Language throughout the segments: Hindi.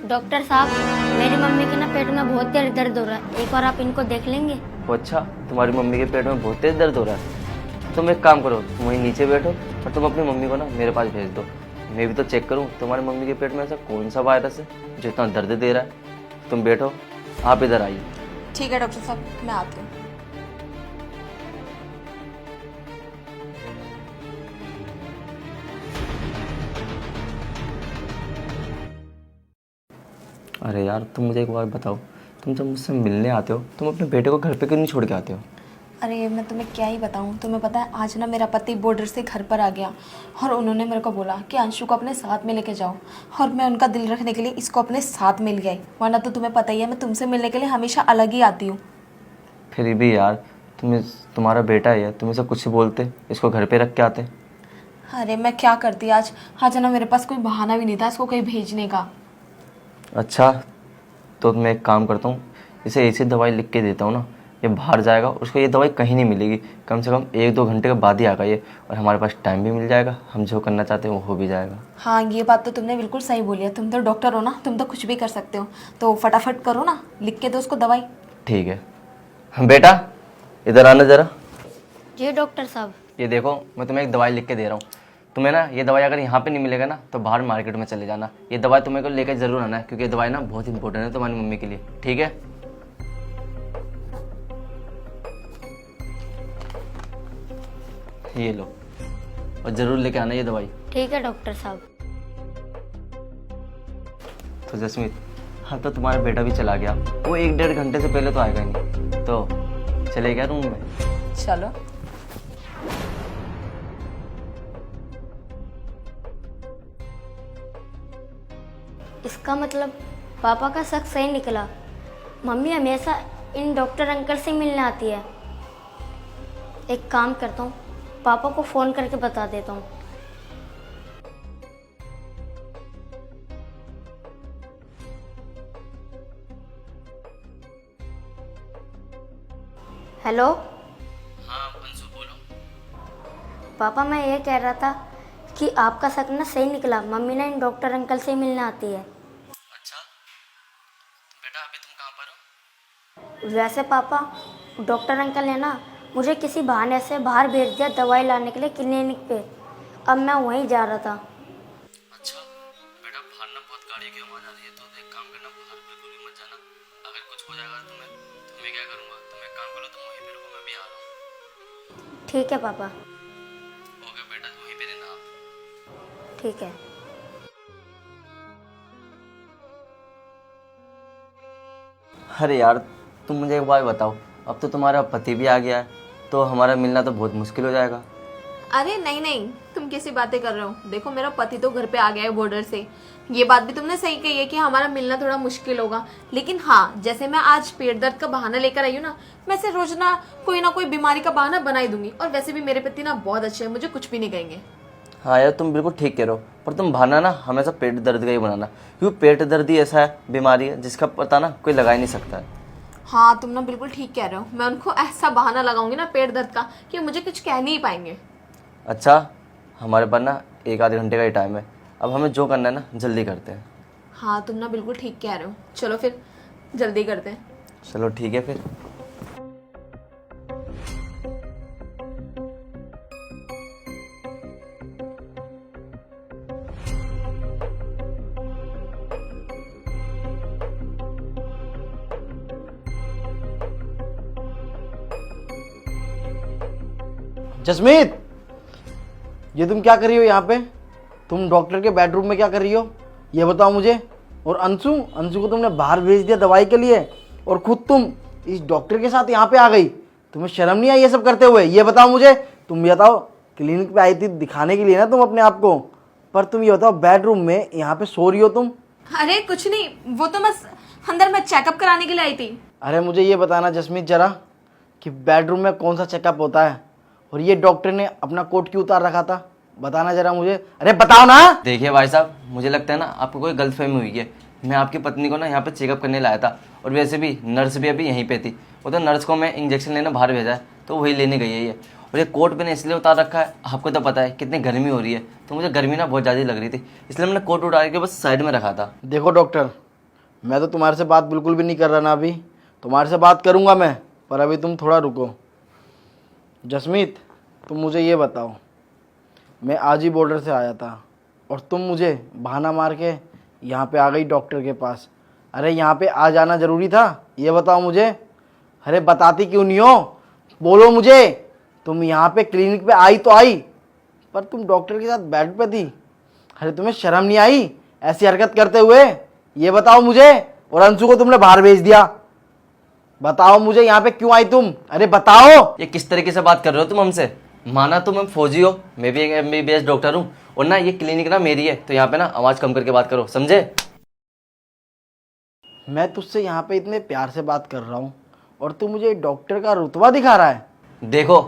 डॉक्टर साहब, मेरी मम्मी के ना पेट में बहुत तेज दर्द हो रहा है, एक बार आप इनको देख लेंगे? ओ अच्छा, तुम्हारी मम्मी के पेट में बहुत तेज दर्द हो रहा है। तुम एक काम करो, तुम वहीं नीचे बैठो और तुम अपनी मम्मी को ना मेरे पास भेज दो। मैं भी तो चेक करूं तुम्हारी मम्मी के पेट में ऐसा कौन सा वायरस है जो इतना दर्द दे रहा है। तुम बैठो, आप इधर आइए। ठीक है डॉक्टर साहब, मैं आती हूँ। अरे यार, तुम मुझे एक बात बताओ, तुम जब मुझसे मिलने आते हो तुम अपने बेटे को घर पे क्यों नहीं छोड़ के आते हो? अरे मैं तुम्हें क्या ही बताऊँ, तुम्हें पता है आज ना मेरा पति बॉर्डर से घर पर आ गया और उन्होंने मेरे को बोला कि अंशु को अपने साथ में लेके जाओ, और मैं उनका दिल रखने के लिए इसको अपने साथ मिल गई। वरना तो तुम्हें पता ही है मैं तुमसे मिलने के लिए हमेशा अलग ही आती हूँ। फिर भी यार, तुम्हारा बेटा है, तुम इसे कुछ बोलते, इसको घर पे रख के आते। अरे मैं क्या करती आज ना मेरे पास कोई बहाना भी नहीं था इसको कहीं भेजने का। अच्छा, तो मैं एक काम करता हूँ, इसे ऐसी दवाई लिख के देता हूँ ना, ये बाहर जाएगा, उसको ये दवाई कहीं नहीं मिलेगी। कम से कम 1-2 घंटे के बाद ही आएगा ये, और हमारे पास टाइम भी मिल जाएगा, हम जो करना चाहते हैं वो हो भी जाएगा। हाँ ये बात तो तुमने बिल्कुल सही बोली है, तुम तो डॉक्टर हो ना, तुम तो कुछ भी कर सकते हो। तो फटाफट करो ना, लिख के दो उसको दवाई। ठीक है बेटा, इधर आना ज़रा। जी डॉक्टर साहब। ये देखो, मैं तुम्हें एक दवाई लिख के दे रहा हूँ। तुम्हें ना ये दवाई अगर यहाँ पे नहीं मिलेगा ना तो बाहर मार्केट में चले जाना। ये दवाई तुम्हें को लेकर जरूर आना है, क्योंकि ये दवाई ना बहुत इंपॉर्टेंट है तुम्हारी मम्मी के लिए। ठीक है? ये लो, और जरूर लेके आना ये दवाई। ठीक है डॉक्टर साहब। तो जसमीत, हाँ तो तुम्हारा बेटा भी चला गया, वो 1-1.5 घंटे से पहले तो आएगा ही नहीं, तो चले गया रूम में। चलो। इसका मतलब पापा का शक सही निकला, मम्मी हमेशा इन डॉक्टर अंकल से मिलने आती है। एक काम करता हूँ, पापा को फ़ोन करके बता देता हूँ। हेलो। हाँ अंशु, बोलो। पापा, मैं ये कह रहा था कि आपका शक ना सही निकला, मम्मी ना इन डॉक्टर अंकल से मिलने आती है। अच्छा बेटा, अभी तुम कहाँ पर हो? वैसे पापा, डॉक्टर अंकल ने ना मुझे किसी बहाने से बाहर भेज दिया दवाई लाने के लिए क्लिनिक पे। अब मैं वहीं जा रहा था। अच्छा बेटा, बाहर ना बहुत गाड़ी की आवाज़ आ रही है, तो एक काम करना, बाहर बिल्कुल भी मत जाना। अगर कुछ हो जाएगा तुम्हें तो मैं क्या करूँगा? तुम एक काम करो, तुम वहीं पे रुको, मैं भी आ रहा हूँ। ठीक है पापा। ओके बेटा, वहीं पे रहना आप। ठीक है। अरे यार, तुम मुझे एक बात बताओ, अब तो तुम्हारा पति भी आ गया है, तो हमारा मिलना तो बहुत मुश्किल हो जाएगा। अरे नहीं नहीं, तुम कैसी बातें कर रहे हो? देखो मेरा पति तो घर पे आ गया है बॉर्डर से। ये बात भी तुमने सही कही है कि हमारा मिलना थोड़ा मुश्किल होगा, लेकिन हाँ, जैसे मैं आज पेट दर्द का बहाना लेकर आई हूँ ना, मैं से रोज ना कोई बीमारी का बहाना बना ही दूंगी। और वैसे भी मेरे पति ना बहुत अच्छे हैं, मुझे कुछ भी नहीं कहेंगे। हाँ यार, तुम बिल्कुल ठीक कह रहे हो, पर तुम बहाना ना हमेशा पेट दर्द का ही बनाना, क्योंकि पेट दर्द ही ऐसा है, बीमारी है जिसका पता ना कोई लगा ही नहीं सकता है। हाँ तुम ना बिल्कुल ठीक कह रहे हो, मैं उनको ऐसा बहाना लगाऊंगी ना पेट दर्द का कि मुझे कुछ कह नहीं पाएंगे। अच्छा, हमारे पास ना 1-आधे घंटे का ही टाइम है, अब हमें जो करना है ना जल्दी करते हैं। हाँ तुम ना बिल्कुल ठीक कह रहे हो, चलो फिर जल्दी करते हैं। चलो ठीक है फिर। जसमीत, ये तुम क्या कर रही हो यहाँ पे? तुम डॉक्टर के बेडरूम में क्या कर रही हो ये बताओ मुझे। और अंशु अंशु को तुमने बाहर भेज दिया दवाई के लिए, और खुद तुम इस डॉक्टर के साथ यहाँ पे आ गई। तुम्हें शर्म नहीं आई ये सब करते हुए? ये बताओ मुझे। तुम ये बताओ, क्लिनिक पे आई थी दिखाने के लिए ना तुम अपने आप को, पर तुम ये बताओ बेडरूम में यहाँ पे सो रही हो तुम। अरे कुछ नहीं, वो तो बस अंदर मैं चेकअप कराने के लिए आई थी। अरे मुझे ये बताना जसमीत जरा, कि बेडरूम में कौन सा चेकअप होता है, और ये डॉक्टर ने अपना कोट क्यों उतार रखा था? बताना जरा मुझे। अरे बताओ ना। देखिए भाई साहब, मुझे लगता है ना आपको कोई गलतफहमी हुई है। मैं आपकी पत्नी को ना यहाँ पे चेकअप करने लाया था, और वैसे भी नर्स भी अभी यहीं पे थी। वो तो नर्स को मैं इंजेक्शन लेने बाहर भेजा है, तो वही लेने गई है ये। और ये कोट मैंने इसलिए उतार रखा है, आपको तो पता है कितनी गर्मी हो रही है, तो मुझे गर्मी ना बहुत ज़्यादा लग रही थी, इसलिए मैंने कोट उतार के बस साइड में रखा था। देखो डॉक्टर, मैं तो तुम्हारे से बात बिल्कुल भी नहीं कर रहा ना अभी। तुम्हारे से बात करूँगा मैं, पर अभी तुम थोड़ा रुको। जसमीत, तुम मुझे ये बताओ, मैं आज ही बॉर्डर से आया था और तुम मुझे बहाना मार के यहाँ पे आ गई डॉक्टर के पास। अरे यहाँ पे आ जाना ज़रूरी था, ये बताओ मुझे। अरे बताती क्यों नहीं हो, बोलो मुझे। तुम यहाँ पे क्लिनिक पे आई तो आई, पर तुम डॉक्टर के साथ बेड पे थी। अरे तुम्हें शर्म नहीं आई ऐसी हरकत करते हुए? ये बताओ मुझे। और अंशु को तुमने बाहर भेज दिया। बताओ मुझे, यहाँ पे क्यों आई तुम? अरे बताओ। ये किस तरीके से बात कर रहे हो तुम हमसे? माना तुम फौजी हो, मैं भी एक MBBS डॉक्टर हूँ, और ना ये क्लिनिक ना मेरी है, तो यहाँ पे ना आवाज़ कम करके बात करो, समझे? मैं तुझसे यहाँ पे इतने प्यार से बात कर रहा हूँ और तू मुझे डॉक्टर का रुतबा दिखा रहा है। देखो,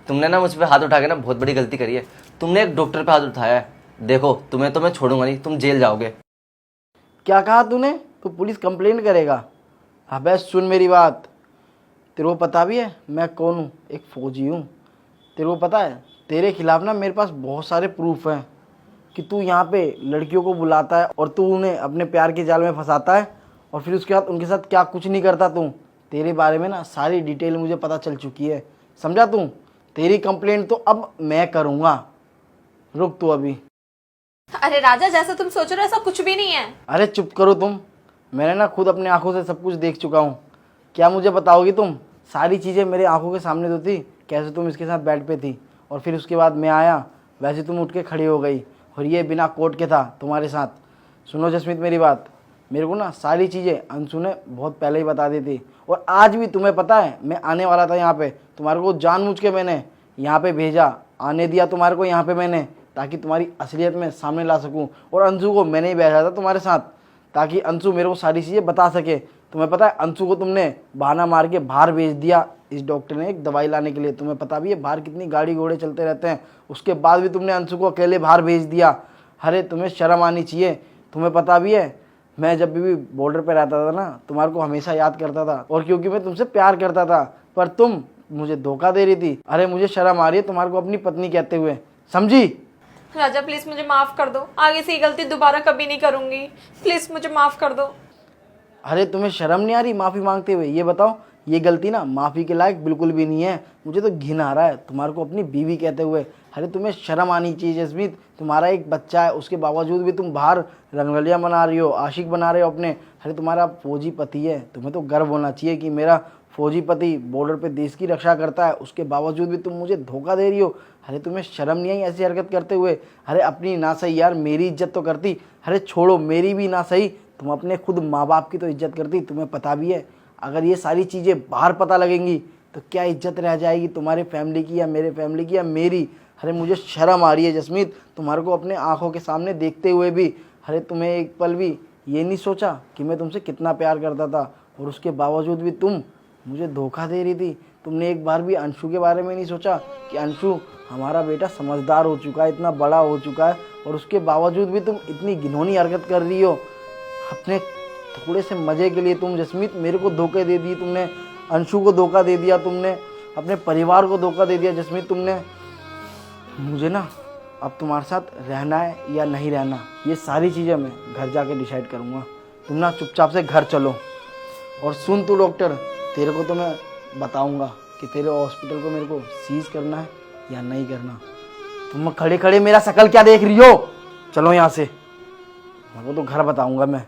तुमने ना मुझ पे हाथ उठा के ना बहुत बड़ी गलती करी है। तुमने एक डॉक्टर पे हाथ उठाया है। देखो, तुम्हें तो मैं छोड़ूंगा नहीं, तुम जेल जाओगे। क्या कहा तूने? तू पुलिस कंप्लेंट करेगा? अबे सुन मेरी बात, तेरे को पता भी है मैं कौन हूँ? एक फ़ौजी हूँ। तेरे को पता है तेरे खिलाफ़ ना मेरे पास बहुत सारे प्रूफ हैं कि तू यहाँ पे लड़कियों को बुलाता है और तू उन्हें अपने प्यार के जाल में फंसाता है और फिर उसके बाद उनके साथ क्या कुछ नहीं करता तू। तेरे बारे में ना सारी डिटेल मुझे पता चल चुकी है, समझा तू? तेरी कंप्लेंट तो अब मैं करूँगा। रुक तू अभी। अरे राजा, जैसा तुम सोच रहे हो ऐसा कुछ भी नहीं है। अरे चुप करो तुम। मैंने ना खुद अपनी आंखों से सब कुछ देख चुका हूँ। क्या मुझे बताओगी तुम? सारी चीज़ें मेरे आंखों के सामने तो थी, कैसे तुम इसके साथ बेड पे थी और फिर उसके बाद मैं आया वैसे तुम उठ के खड़ी हो गई, और ये बिना कोट के था तुम्हारे साथ। सुनो जसमीत मेरी बात, मेरे को ना सारी चीज़ें अंशु ने बहुत पहले ही बता दी थी, और आज भी तुम्हें पता है मैं आने वाला था यहाँ पे। तुम्हारे को जानबूझ के मैंने यहाँ पे भेजा, आने दिया तुम्हारे को यहाँ पे मैंने, ताकि तुम्हारी असलियत में सामने ला सकूँ। और अंशु को मैंने ही भेजा था तुम्हारे साथ ताकि अंशु मेरे को सारी चीज़ें बता सके। तुम्हें पता है अंशु को तुमने बहाना मार के बाहर भेज दिया इस डॉक्टर ने एक दवाई लाने के लिए। तुम्हें पता भी है बाहर कितनी गाड़ी घोड़े चलते रहते हैं, उसके बाद भी तुमने अंशु को अकेले बाहर भेज दिया। अरे तुम्हें शर्म आनी चाहिए। तुम्हें पता भी है मैं जब भी बॉर्डर पे रहता था ना, तुम्हारे को हमेशा याद करता था, और क्योंकि मैं तुमसे प्यार करता था, पर तुम मुझे धोखा दे रही थी। अरे मुझे शर्म आ रही है तुम्हारे को अपनी पत्नी कहते हुए, समझी? राजा प्लीज मुझे माफ कर दो, आगे से ये गलती दोबारा कभी नहीं करूंगी, प्लीज मुझे माफ कर दो। अरे तुम्हें शर्म नहीं आ रही माफ़ी मांगते हुए? ये बताओ, ये गलती ना माफ़ी के लायक बिल्कुल भी नहीं है। मुझे तो घिन आ रहा है तुम्हारे को अपनी बीवी कहते हुए। अरे तुम्हें शर्म आनी चाहिए जसमीत। तुम्हारा एक बच्चा है, उसके बावजूद भी तुम बाहर रंगरलियाँ बना रही हो, आशिक बना रहे हो अपने। अरे तुम्हारा फौजी पति है, तुम्हें तो गर्व होना चाहिए कि मेरा फौजी पति बॉर्डर पे देश की रक्षा करता है, उसके बावजूद भी तुम मुझे धोखा दे रही हो। अरे तुम्हें शर्म नहीं आई ऐसी हरकत करते हुए? अरे अपनी ना सही यार, मेरी इज्जत तो करती। अरे छोड़ो मेरी भी ना सही, तुम अपने खुद माँ बाप की तो इज्जत करती। तुम्हें पता भी है अगर ये सारी चीज़ें बाहर पता लगेंगी तो क्या इज्जत रह जाएगी तुम्हारे फैमिली की, या मेरे फैमिली की, या मेरी। अरे मुझे शर्म आ रही है जसमीत तुम्हारे को अपने आंखों के सामने देखते हुए भी। अरे तुम्हें एक पल भी ये नहीं सोचा कि मैं तुमसे कितना प्यार करता था, और उसके बावजूद भी तुम मुझे धोखा दे रही थी। तुमने एक बार भी अंशु के बारे में नहीं सोचा कि अंशु हमारा बेटा समझदार हो चुका है, इतना बड़ा हो चुका है, और उसके बावजूद भी तुम इतनी घिनौनी हरकत कर रही हो अपने थोड़े से मज़े के लिए। तुम जसमीत मेरे को धोखे दे दिए तुमने, अंशु को धोखा दे दिया तुमने, अपने परिवार को धोखा दे दिया जसमीत तुमने। मुझे ना अब तुम्हारे साथ रहना है या नहीं रहना, ये सारी चीज़ें मैं घर जाके डिसाइड करूँगा। तुम ना चुपचाप से घर चलो। और सुन तू डॉक्टर, तेरे को तो मैं बताऊँगा कि तेरे हॉस्पिटल को मेरे को सीज करना है या नहीं करना। तुम खड़े खड़े मेरा शकल क्या देख रही हो? चलो यहाँ से, मेरे को तो घर बताऊँगा मैं।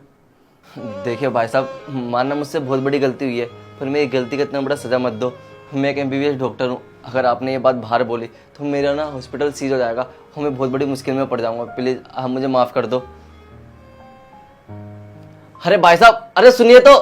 देखिए भाई साहब, मानना मुझसे बहुत बड़ी गलती हुई है, पर मेरी गलती का इतना बड़ा सज़ा मत दो। मैं एक MBBS डॉक्टर हूँ, अगर आपने ये बात बाहर बोली तो मेरा ना हॉस्पिटल सीज हो जाएगा और मैं बहुत बड़ी मुश्किल में पड़ जाऊँगा। प्लीज़ आप मुझे माफ़ कर दो। अरे भाई साहब, अरे सुनिए तो।